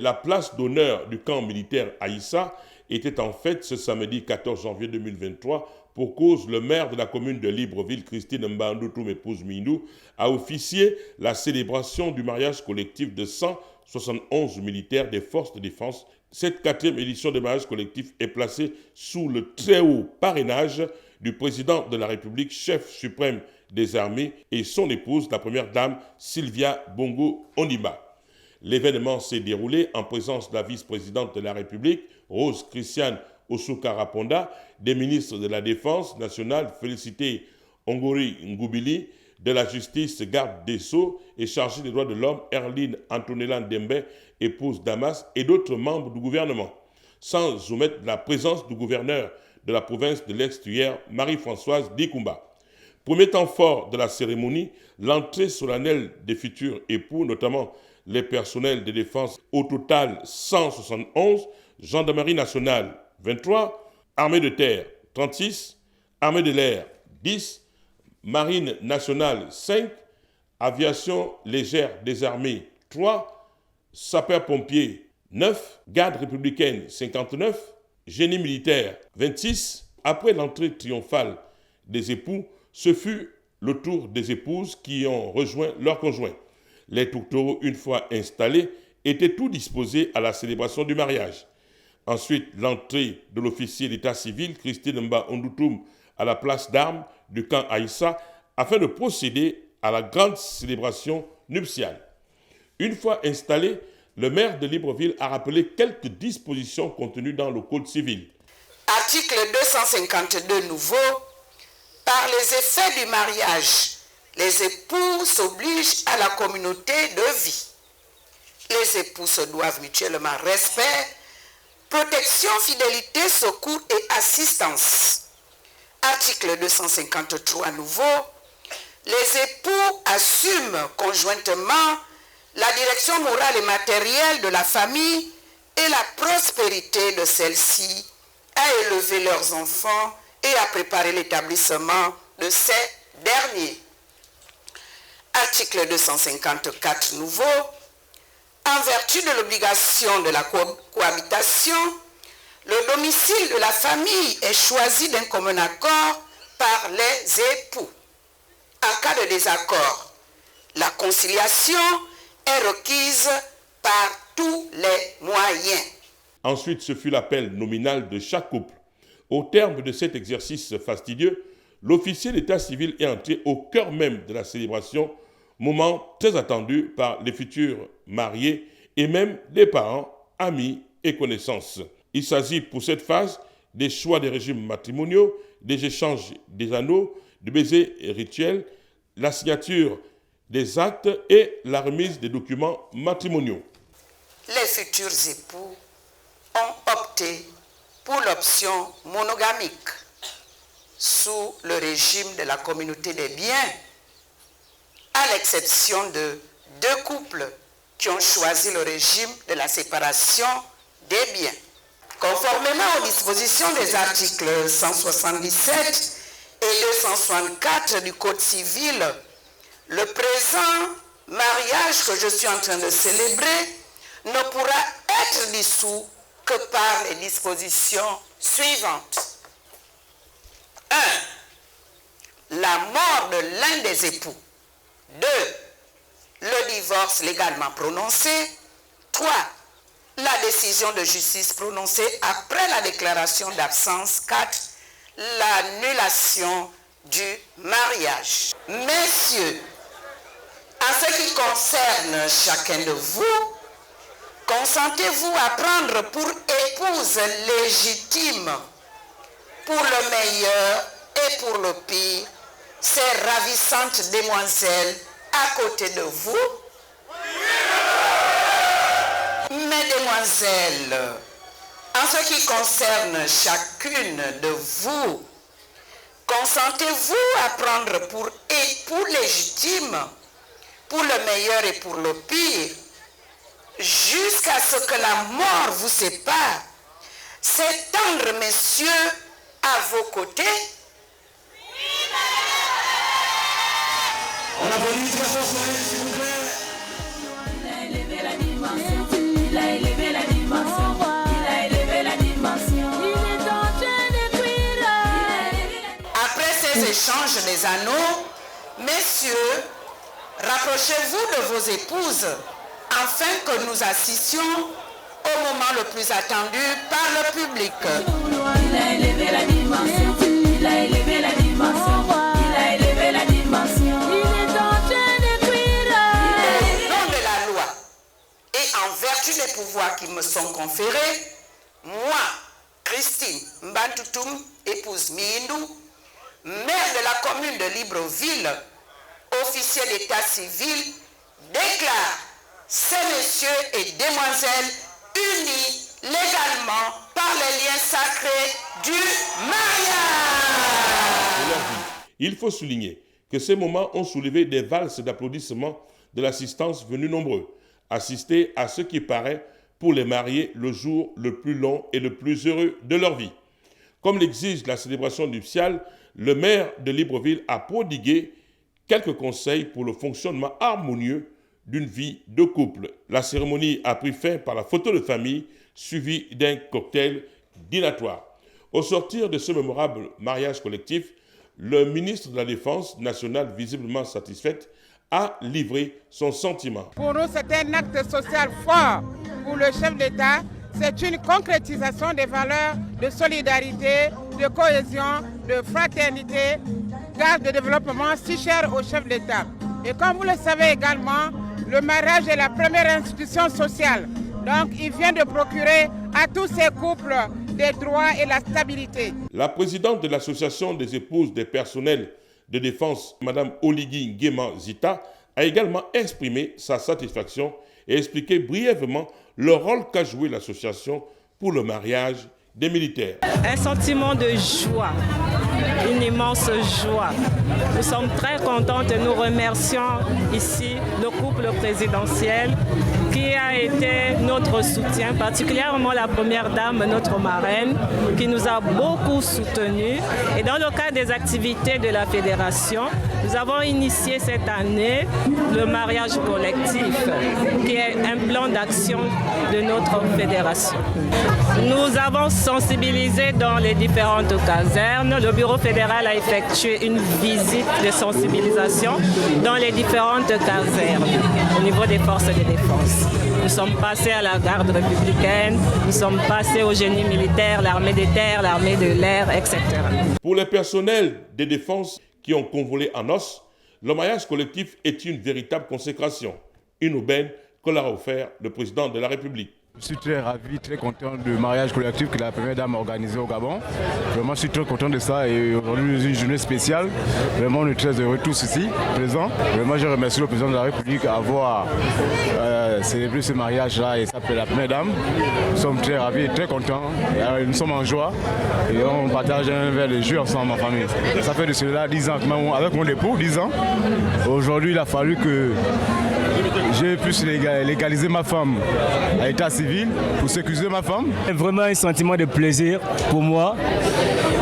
la place d'honneur du camp militaire Aïssa était en fait ce samedi 14 janvier 2023. Pour cause, le maire de la commune de Libreville, Christine Mbandoutoum, épouse Minou, a officié la célébration du mariage collectif de 171 militaires des forces de défense. Cette 4e édition de mariage collectif est placée sous le très haut parrainage du président de la République, chef suprême des armées, et son épouse, la première dame Sylvia Bongo Ondimba. L'événement s'est déroulé en présence de la vice-présidente de la République, Rose Christiane Osuka-Raponda, des ministres de la Défense nationale, Félicité Ongori Ngoubili, de la Justice, garde des Sceaux et chargée des droits de l'homme, Erline Antonella Ndembe, épouse Damas, et d'autres membres du gouvernement, sans omettre la présence du gouverneur de la province de l'Est-Tuère, Marie-Françoise Dikumba. Premier temps fort de la cérémonie, l'entrée solennelle des futurs époux, notamment les personnels de défense, au total 171, Gendarmerie nationale 23, Armée de terre 36, Armée de l'air 10, Marine nationale 5, Aviation légère des armées 3, Sapeurs-pompiers 9, Garde républicaine 59, Génie militaire 26. Après l'entrée triomphale des époux, ce fut le tour des épouses qui ont rejoint leurs conjoints. Les tourtereaux, une fois installés, étaient tout disposés à la célébration du mariage. Ensuite, l'entrée de l'officier d'état civil, Christine Mbandoutoum, à la place d'armes du camp Aïssa, afin de procéder à la grande célébration nuptiale. Une fois installé, le maire de Libreville a rappelé quelques dispositions contenues dans le Code civil. Article 252 nouveau. Par les effets du mariage, les époux s'obligent à la communauté de vie. Les époux se doivent mutuellement respect, protection, fidélité, secours et assistance. Article 253 nouveau. Les époux assument conjointement la direction morale et matérielle de la famille et la prospérité de celle-ci, à élever leurs enfants et à préparer l'établissement de ces derniers. Article 254 nouveau. En vertu de l'obligation de la cohabitation, le domicile de la famille est choisi d'un commun accord par les époux. En cas de désaccord, la conciliation est requise par tous les moyens. Ensuite, ce fut l'appel nominal de chaque couple. Au terme de cet exercice fastidieux, l'officier d'état civil est entré au cœur même de la célébration, moment très attendu par les futurs mariés et même des parents, amis et connaissances. Il s'agit pour cette phase des choix des régimes matrimoniaux, des échanges des anneaux, des baisers rituels, la signature des actes et la remise des documents matrimoniaux. Les futurs époux ont opté pour l'option monogamique sous le régime de la communauté des biens, à l'exception de 2 couples qui ont choisi le régime de la séparation des biens. Conformément aux dispositions des articles 177 et 264 du Code civil, le présent mariage que je suis en train de célébrer ne pourra être dissous que par les dispositions suivantes. 1. La mort de l'un des époux. 2. Le divorce légalement prononcé. 3. La décision de justice prononcée après la déclaration d'absence. 4. L'annulation du mariage. Messieurs, en ce qui concerne chacun de vous, consentez-vous à prendre pour épouse légitime, pour le meilleur et pour le pire, ces ravissantes demoiselles à côté de vous? Mesdemoiselles, en ce qui concerne chacune de vous, consentez-vous à prendre pour époux légitime, pour le meilleur et pour le pire, jusqu'à ce que la mort vous sépare, ces tendres messieurs à vos côtés? On applaudit très fort, s'il vous plaît. Il a élevé la dimension, il a élevé l'échange des anneaux, messieurs, rapprochez-vous de vos épouses afin que nous assistions au moment le plus attendu par le public. Il a élevé la dimension, il a élevé la dimension, il a élevé la dimension. Il est en train de cuire. Au nom de la loi et en vertu des pouvoirs qui me sont conférés, moi, Christine Mbantoutoum, épouse Mindou, maire de la commune de Libreville, officier d'état civil, déclare ces messieurs et demoiselles unis légalement par les liens sacrés du mariage. Il faut souligner que ces moments ont soulevé des valses d'applaudissements de l'assistance venue nombreux, assister à ce qui paraît pour les mariés le jour le plus long et le plus heureux de leur vie. Comme l'exige la célébration nuptiale, le maire de Libreville a prodigué quelques conseils pour le fonctionnement harmonieux d'une vie de couple. La cérémonie a pris fin par la photo de famille suivie d'un cocktail dînatoire. Au sortir de ce mémorable mariage collectif, le ministre de la Défense nationale, visiblement satisfaite, a livré son sentiment. Pour nous, c'est un acte social fort. Pour le chef d'État, c'est une concrétisation des valeurs de solidarité, de cohésion, de fraternité, gage de développement si cher au chef d'État. Et comme vous le savez également, le mariage est la première institution sociale. Donc, il vient de procurer à tous ces couples des droits et la stabilité. La présidente de l'Association des épouses des personnels de défense, Mme Oligui Nguema Zita, a également exprimé sa satisfaction et expliqué brièvement le rôle qu'a joué l'association pour le mariage des militaires. Un sentiment de joie, une immense joie. Nous sommes très contents et nous remercions ici le couple présidentiel qui a été notre soutien, particulièrement la première dame, notre marraine, qui nous a beaucoup soutenus. Et dans le cadre des activités de la fédération, nous avons initié cette année le mariage collectif, qui est un plan d'action de notre fédération. Nous avons sensibilisé dans les différentes casernes. Le bureau fédéral a effectué une visite de sensibilisation dans les différentes casernes au niveau des forces de défense. Nous sommes passés à la garde républicaine, nous sommes passés au génie militaire, l'armée des terres, l'armée de l'air, etc. Pour les personnels de défense qui ont convolé en os, le mariage collectif est une véritable consécration, une aubaine que leur a offert le président de la République. Je suis très ravi, très content du mariage collectif que la première dame a organisé au Gabon. Vraiment, je suis très content de ça et aujourd'hui, c'est une journée spéciale. Vraiment, on est très heureux tous ici, présents. Vraiment, je remercie le président de la République d'avoir célébré ce mariage-là et s'appelle la première dame. Nous sommes très ravis et très contents. Nous sommes en joie et on partage un verre de jus ensemble en famille. Ça fait de cela 10 ans, avec mon époux, 10 ans. Aujourd'hui, il a fallu que j'ai pu légaliser ma femme à l'état civil pour sécuriser ma femme. C'est vraiment un sentiment de plaisir pour moi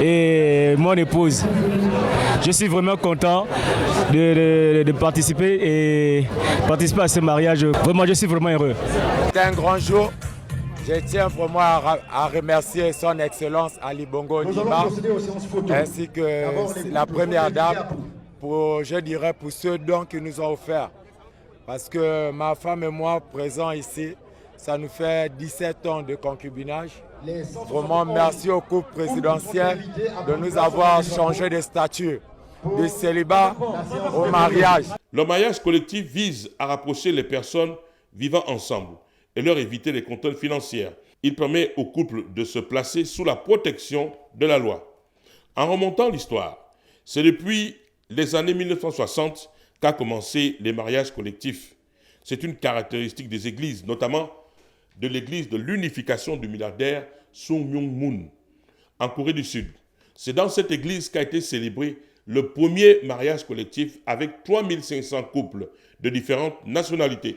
et mon épouse. Je suis vraiment content de participer à ce mariage. Vraiment, je suis vraiment heureux. C'est un grand jour. Je tiens vraiment à remercier son Excellence Ali Bongo Ondimba ainsi que la première dame pour ce don qu'ils nous ont offert. Parce que ma femme et moi, présents ici, ça nous fait 17 ans de concubinage. Vraiment, merci au couple présidentiel de nous avoir changé de statut, du célibat au mariage. Le mariage collectif vise à rapprocher les personnes vivant ensemble et leur éviter les contraintes financières. Il permet aux couples de se placer sous la protection de la loi. En remontant l'histoire, c'est depuis les années 1960 qu'a commencé les mariages collectifs. C'est une caractéristique des églises, notamment de l'église de l'unification du milliardaire Sun Myung Moon, en Corée du Sud. C'est dans cette église qu'a été célébré le premier mariage collectif avec 3500 couples de différentes nationalités.